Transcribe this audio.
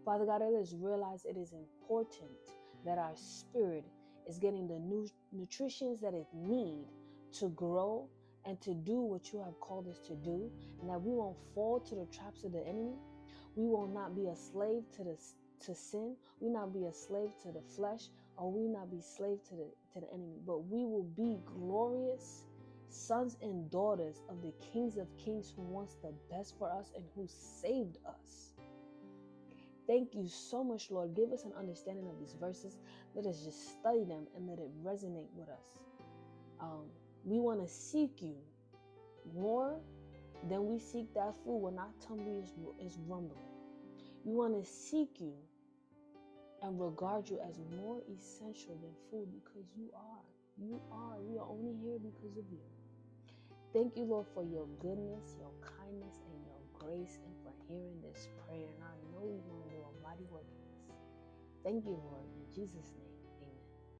Father God, let us realize it is important that our spirit is getting the nutrition that it needs to grow and to do what you have called us to do, and that we won't fall to the traps of the enemy. We will not be a slave to sin. We will not be a slave to the flesh, or we will not be slave to the enemy, but we will be glorious sons and daughters of the kings of kings who wants the best for us and who saved us. Thank you so much, Lord. Give us an understanding of these verses. Let us just study them and let it resonate with us. We want to seek you more than we seek that food when our tummy is rumbling. We want to seek you and regard you as more essential than food, because you are. We are only here because of you. Thank you, Lord, for your goodness, your kindness, and your grace, and for hearing this prayer. And I know you're going to do a mighty work in this. Thank you, Lord, in Jesus' name.